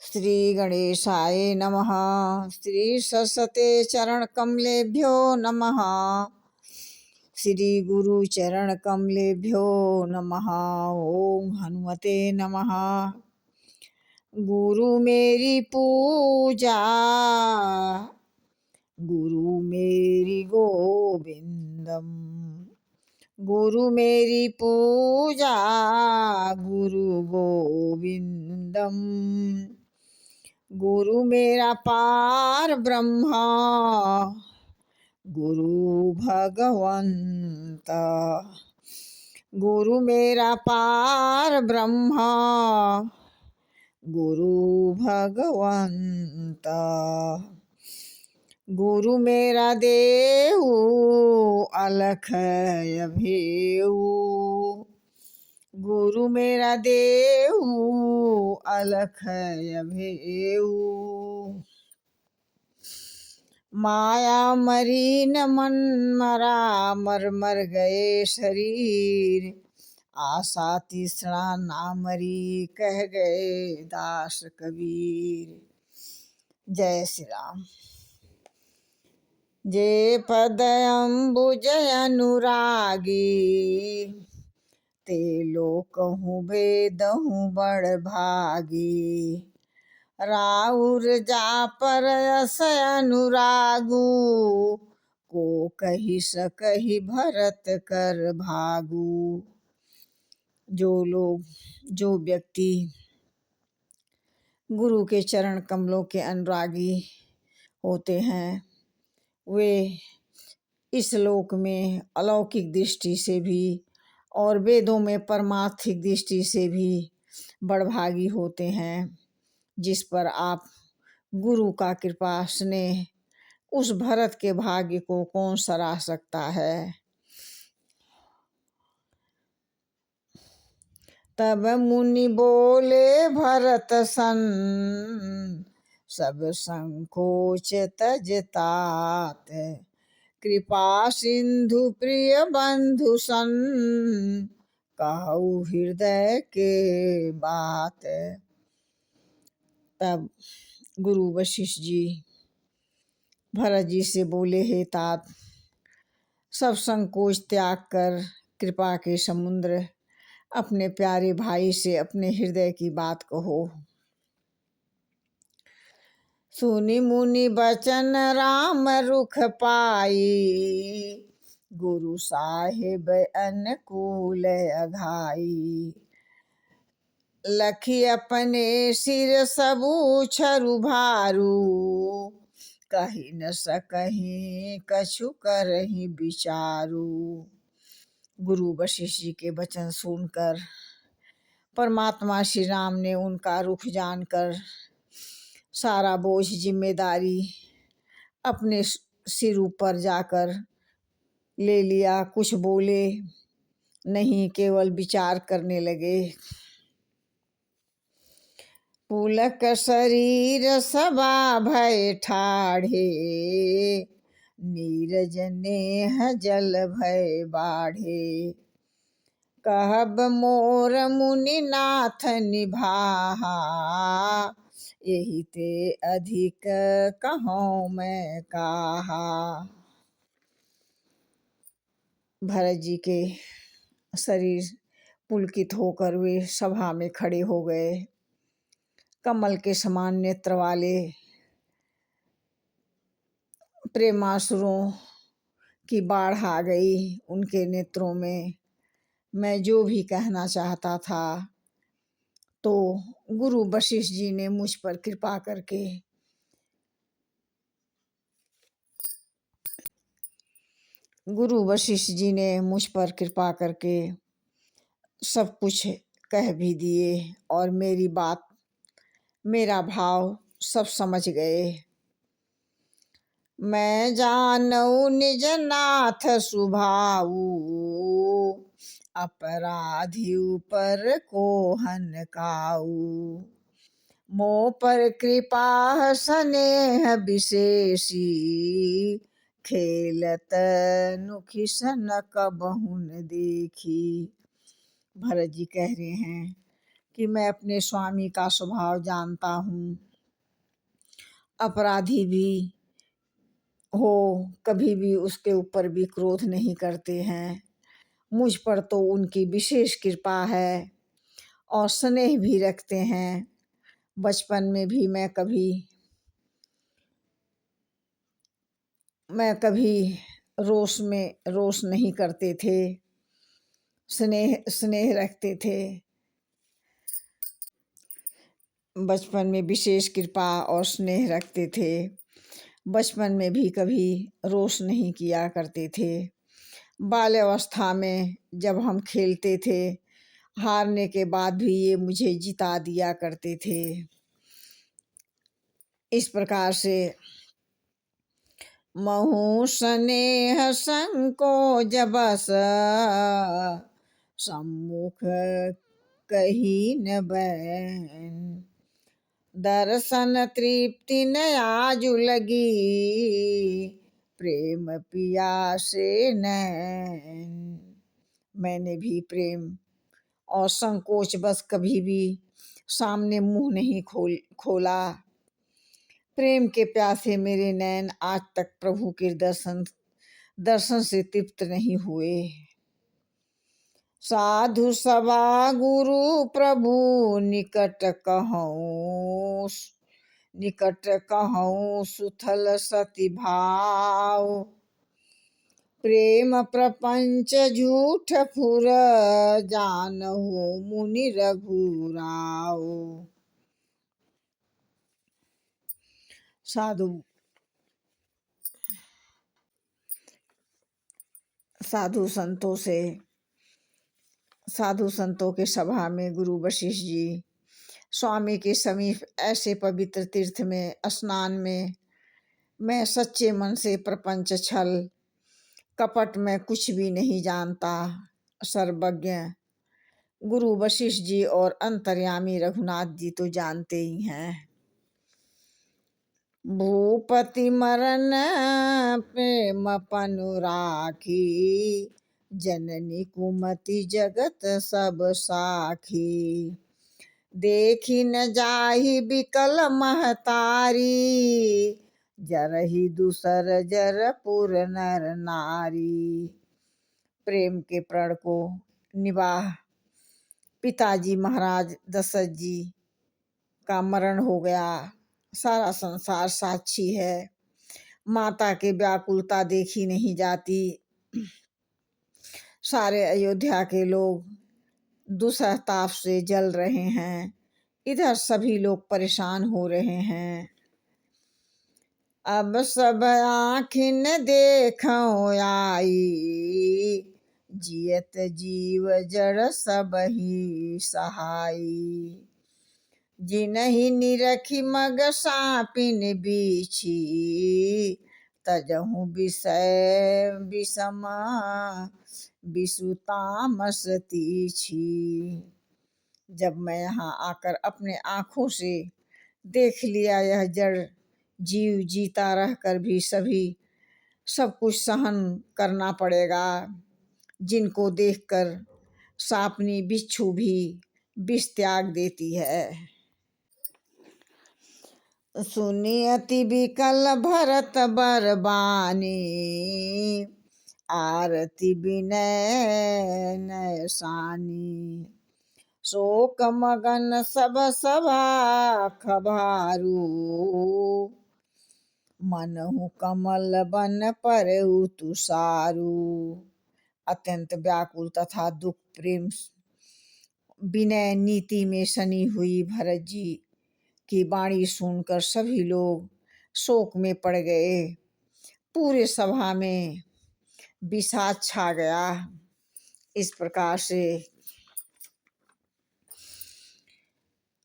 श्री गणेशाय नमः। श्री सरस्वते चरण कमलेभ्यो नमः। श्री गुरु चरण कमलेभ्यो नमः। ओम हनुमते नमः। गुरु मेरी पूजा, गुरु मेरी गोविंदम। गुरु मेरी पूजा, गुरु गोविंदम। गुरु मेरा पार ब्रह्मा, गुरु भगवंत। गुरु मेरा पार ब्रह्मा, गुरु भगवंत। गुरु मेरा देव अलख अभेऊ। गुरु मेरा देव अलख अभेऊ। माया मरी न मन मरा, मर मर गए शरीर। आशा तृष्णा ना मरी, कह गए दास कबीर। जय श्री राम। जे पद अम्बुज अनुरागी, ते लोकहु भेदहु बड़ भागी। राउर जा पर अस अनुरागु, को कही सकही भरत कर भागु। जो व्यक्ति गुरु के चरण कमलों के अनुरागी होते हैं, वे इस लोक में अलौकिक दृष्टि से भी और वेदों में परमार्थिक दृष्टि से भी बड़भागी होते हैं। जिस पर आप गुरु का कृपा स्नेह, उस भरत के भाग्य को कौन सराह सकता है। तब मुनि बोले भरत सन, सब संकोच तज तात। कृपा सिंधु प्रिय बंधु सन, कहु हृदय के बात। तब गुरु वशिष्ठ जी भरत जी से बोले, हे तात, सब संकोच त्याग कर कृपा के समुद्र अपने प्यारे भाई से अपने हृदय की बात कहो। सुनि मुनि बचन राम रुख पाई, गुरु साहिब अनुकूल अघाई। लखी अपने सिर सबू छरु भारू, कही न सकही कछु करही विचारू। गुरु वशिष्ठ जी के वचन सुनकर परमात्मा श्री राम ने उनका रुख जानकर सारा बोझ जिम्मेदारी अपने सिर ऊपर जाकर ले लिया। कुछ बोले नहीं, केवल विचार करने लगे। पुलक शरीर सबा भय ठाढ़े, नीरज नेह जल भय बाढ़े। कहब मोर मुनि नाथ निभाहा, यही ते अधिक कहूँ मैं काहा। भरत जी के शरीर पुलकित होकर वे सभा में खड़े हो गए। कमल के समान नेत्र वाले प्रेमासुरों की बाढ़ आ गई उनके नेत्रों में। मैं जो भी कहना चाहता था, तो गुरु वशिष्ठ जी ने मुझ पर कृपा करके सब कुछ कह भी दिए और मेरी बात, मेरा भाव सब समझ गए। मैं जानऊ निज नाथ सुभाऊ, अपराधी ऊपर कोहन काऊ। मोह पर कृपा स्नेह विशेषी, खेलत नुखि सन कबहु न देखी। भरत जी कह रहे हैं कि मैं अपने स्वामी का स्वभाव जानता हूँ। अपराधी भी हो कभी भी उसके ऊपर भी क्रोध नहीं करते हैं। मुझ पर तो उनकी विशेष कृपा है और स्नेह भी रखते हैं। बचपन में भी मैं कभी रोष नहीं करते थे, स्नेह रखते थे। बचपन में विशेष कृपा और स्नेह रखते थे। बचपन में भी कभी रोष नहीं किया करते थे। बाल्यावस्था में जब हम खेलते थे, हारने के बाद भी ये मुझे जिता दिया करते थे। इस प्रकार से महु स्नेह संकोच बस सम्मुख कही न बैन। दर्शन तृप्ति न आजु लगी प्रेम पियासे नैन। मैंने भी प्रेम और संकोच बस कभी भी सामने मुंह नहीं खोला। प्रेम के प्यासे मेरे नैन आज तक प्रभु के दर्शन से तृप्त नहीं हुए। साधु सभा गुरु प्रभु निकट कहूँ सुथल सति भाव। प्रेम प्रपंच झूठ फुर जानहु मुनि रघुराव। साधु संतों के सभा में गुरु वशिष्ठ जी स्वामी के समीप ऐसे पवित्र तीर्थ में स्नान में मैं सच्चे मन से प्रपंच छल कपट में कुछ भी नहीं जानता। सर्वज्ञ गुरु वशिष्ठ जी और अंतर्यामी रघुनाथ जी तो जानते ही हैं। भूपति मरन प्रेम पनु राखी जननी कुमति जगत सब साखी। देखी न जाहि बिकल महतारी जरहि दूसर जरपुर नर नारी। प्रेम के प्रण को निवाह पिताजी महाराज दशरथ जी का मरण हो गया। सारा संसार साक्षी है। माता के व्याकुलता देखी नहीं जाती। सारे अयोध्या के लोग दुसह ताप से जल रहे हैं। इधर सभी लोग परेशान हो रहे हैं। अब सब आँखिन देखो आई जियत जीव जड़ सब ही सहाई। जिनहि निरखी मग सापिन बीछी तजहु विषय विषमा विसुतामस तीछी। जब मैं यहाँ आकर अपने आँखों से देख लिया यह जड़ जीव जीता रहकर भी सब कुछ सहन करना पड़ेगा। जिनको देखकर सापनी बिच्छू भी विष त्याग देती है। सुनी अति विकल भरत बरबानी आरती विनय नयसानी। शोक मगन सब सभा खभारू मनहु कमल बन परहु तुषारू। अत्यंत व्याकुल तथा दुख प्रेम विनय नीति में सनी हुई भरत जी की वाणी सुनकर सभी लोग शोक में पड़ गए। पूरे सभा में विषाद छा गया। इस प्रकार से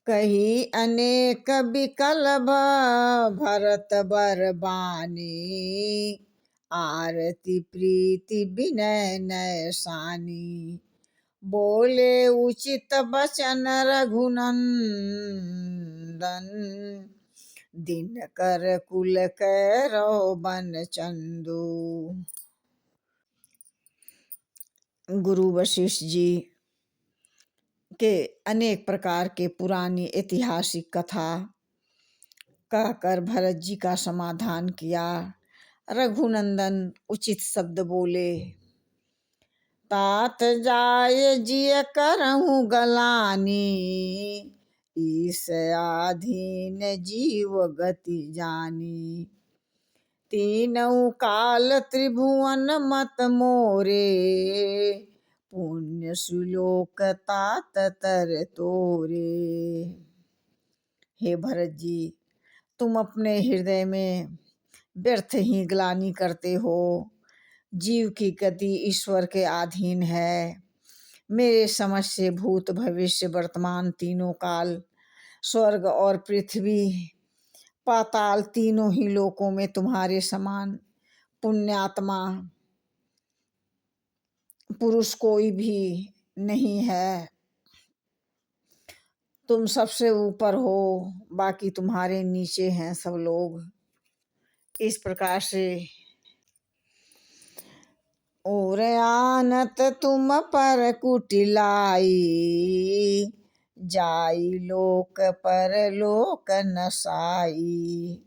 कही अनेक विकल भरत बरबानी आरती प्रीति विनय नयसानी। बोले उचित बचन रघुनंदन दिनकर कुल कैरव बन चंदू। गुरु वशिष्ठ जी के अनेक प्रकार के पुरानी ऐतिहासिक कथा कहकर भरत जी का समाधान किया। रघुनंदन उचित शब्द बोले, तात जाय जिय करहूँ गलानी, ईस आधीन जीव गति जानी। तीनऊ काल त्रिभुवन मत मोरे, पुण्य सुलोक तात तर तोरे। हे भरत जी, तुम अपने हृदय में व्यर्थ ही ग्लानि करते हो। जीव की गति ईश्वर के अधीन है। मेरे समझ से भूत भविष्य वर्तमान तीनों काल, स्वर्ग और पृथ्वी पाताल तीनों ही लोकों में तुम्हारे समान पुण्यात्मा पुरुष कोई भी नहीं है। तुम सबसे ऊपर हो, बाकी तुम्हारे नीचे हैं सब लोग। इस प्रकार से और आनत तुम पर कुटिलाई, जाई लोक पर लोक नसाई।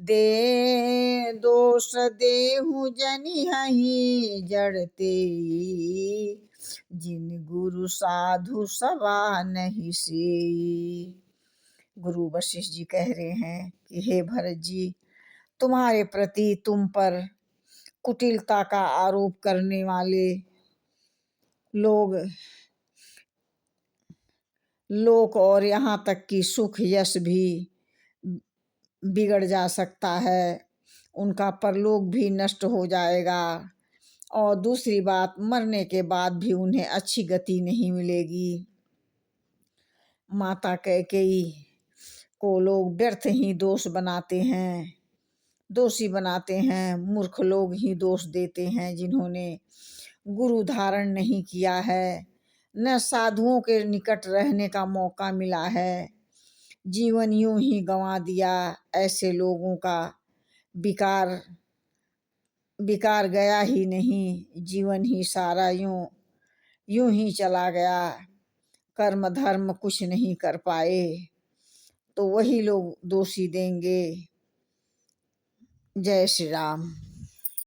दे दोष देहु जनि हहि जड़ते, जिन गुरु साधु सवा नहीं सेई। गुरु वशिष्ठ जी कह रहे हैं कि हे भरत जी, तुम्हारे प्रति तुम पर कुटिलता का आरोप करने वाले लोक और यहाँ तक कि सुख यश भी बिगड़ जा सकता है। उनका परलोक भी नष्ट हो जाएगा और दूसरी बात, मरने के बाद भी उन्हें अच्छी गति नहीं मिलेगी। माता कैकेयी को लोग व्यर्थ ही दोष बनाते हैं, दोषी बनाते हैं। मूर्ख लोग ही दोष देते हैं जिन्होंने गुरु धारण नहीं किया है, न साधुओं के निकट रहने का मौका मिला है, जीवन यूं ही गंवा दिया। ऐसे लोगों का विकार गया ही नहीं, जीवन ही सारा यूं ही चला गया। कर्म धर्म कुछ नहीं कर पाए तो वही लोग दोषी देंगे। जय श्री राम।